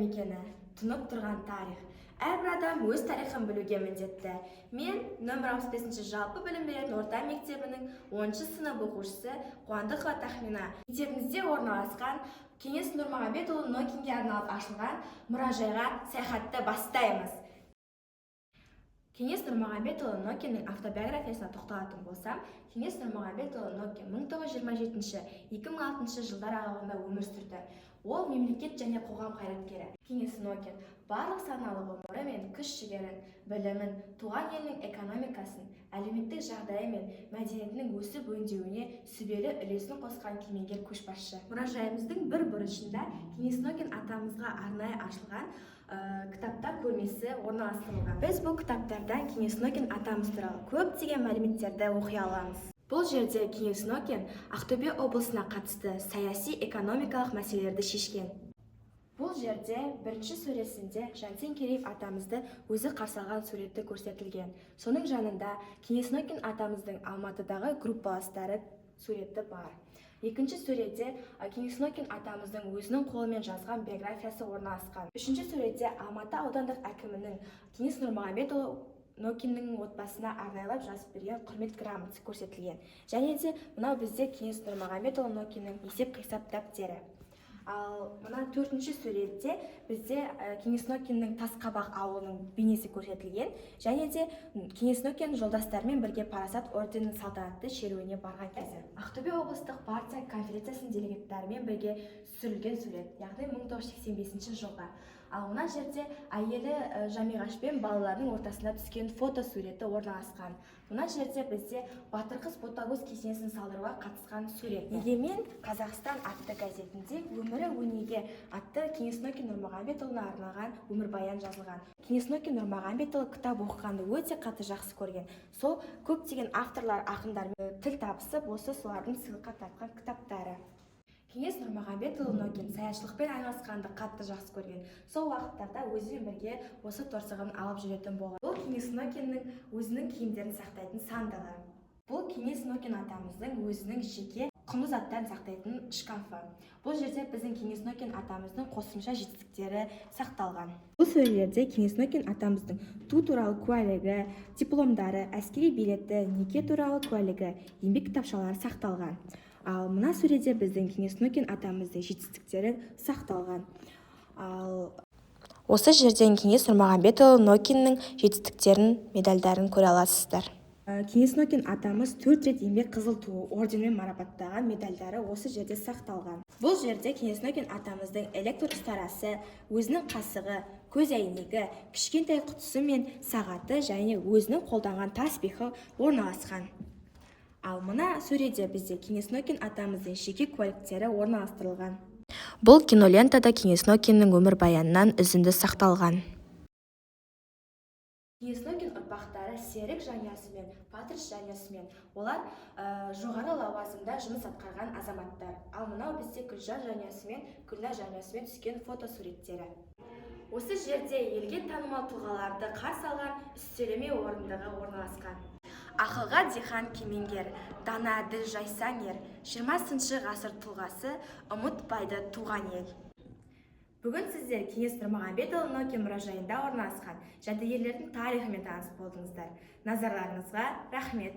мекені, тұнып тұрған тарих. Әрбір адам өз тарихын білуге міндетті. Мен нөмір 65 жалпы білім беретін орта мектебінің 10-шы сынып оқушысы Қуандықова Тахмина. Мектебімізде орналасқан Кеңес Нұрмағамбетұлы Нокинге арналып ашылған мұражайға саяхатты бастаймыз. Кеңес Нұрмағамбетұлы Нокиннің автобиографиясына тоқталатын болсам, Кеңес Нұрмағамбетұлы Нокин 1927-2006 жылдар аралығында өмір сүрді. Ол мемлекет және қоғам қайраткері. Кеңес Нокин барлық саналы ғұмыры мен күш-жігерін, білімін, туған елінің экономикасын, әлеуметтік жағдайы мен мәдениетінің өсіп-өндеуіне сүбелі үлесін қосқан кемеңгер көшбасшы. Мұражайымыздың бір бұрышында Кеңес Нокин атамызға арнайы ашылған кітаптар көрмесі орналастырылған. Біз бұл кітаптардан Кеңес Нокин атамыз туралы көптеген мәліметтерді оқи аламыз. Бұл жерде Кеңес Нокин Ақтөбе облысына қатысты саяси экономикалық мәселелерді шешкен. Бұл жерде бірінші сөresінде Жансен Кереев атамызды өзі қарсы алған суреті көрсетілген. Соның жанында Кеңес Нокин атамыздың Алматыдағы группаластары суреті бар. Екінші сөреде Кеңес Нокин атамыздың өзінің қолымен жазған биографиясы орналасқан. Үшінші сөреде Алматы аудандық әкімінің Кеңес Нұрмағамбетұлы Нокиннің отбасына арнайлап жазып берген құрмет грамотасы көрсетілген. Және де мынау бізде Кеңес Нұрмағамбетұлы Нокиннің есеп-қисап дәптері. Ал мына төртінші суретте бізде Кеңес Нокиннің Тасқабақ ауылының бейнесі көрсетілген. Және де Кеңес Нокин жолдастарымен бірге Парасат орденінің салтанатты шеруіне барған кезі. Ақтөбе облыстық партия конференциясының делегаттарымен бірге түсірілген сурет, яғни 1985 жылға. Ал мына жерде әйелі Жамиғаш пен балаларының ортасында түскен фото суреті орналасқан. Мына жерде бізде Батыр қыз ботагөз кесенесін салдыруға қатысқан сурет. Егемен Қазақстан атты газетінде өмірі өнеге атты Кеңес Нокин Нұрмағамбетұлына арналған өмірбаян жазылған. Кеңес Нокин Нұрмағамбетұлы кітап оқығанды өте қатты жақсы көрген. Сол көптеген авторлар, ақындармен тіл табысып, осы солардың сыйлыққа тартқан кітаптары. Кеңес Нұрмағамбетұлы Нокин саятшылықпен айналысқанды қатты жақсы көрген. Сол уақыттарда өзімен бірге осы торсығын алып жүретін болған. Бұл Кеңес Нокиннің өзінің киімдерін сақтайтын сандығы. Бұл Кеңес Нокин атамыздың өзінің жеке құнды заттарын сақтайтын шкафы. Бұл жерде біздің Кеңес Нокин атамыздың қосымша жетістіктері сақталған. Бұл сөрелерде Кеңес Нокин атамыздың ту туралы куәлігі, дипломдары, әскери билеті, неке туралы куәлігі, еңбек кітапшалары сақталған. Ал мына сөреде біздің Кеңес Нокин атамыздың жетістіктері сақталған. Ал осы жерден Кеңес Нұрмағамбетұлы Нокиннің жетістіктерін, медальдарын көре аласыздар. Кеңес Нокин атамыз 4 рет еңбек қызыл ту орденімен марапаттаған медальдары осы жерде сақталған. Бұл жерде Кеңес Нокин атамыздың электр ұстарасы, өзінің қасығы, көз әйнегі, кішкентай құтысы мен сағаты және өзінің қолданған тасбиғы орналасқан. Ал мына сөреде бізде Кеңес Нокин атамыздың жеке куәліктері орналастырылған. Бұл кинолентада Кеңес Нокиннің өмірбаянынан үзінді сақталған. Кеңес Нокин ұрпақтары Серік жанұясымен, Патриш жанұясымен, олар жоғары лауазымда жұмыс атқарған азаматтар. Ал мынау бізде Гүлжан жанұясымен, Гүлнар жанұясымен түскен фотосуреттері. Осы жерде елге танымал тұлғаларды қарсы алған үстелеме орындығы орналасқан. Ақылға дихан кемеңгер, дана діл жайсаң ер, 20 ғасыр тұлғасы, ұмытпайды туған ел. Бүгін сіздер Кеңес Нұрмағамбетұлы Нокин мұражайында орналасқан жәдігерлердің тарихымен таныс болдыңыздар. Назарларыңызға рахмет.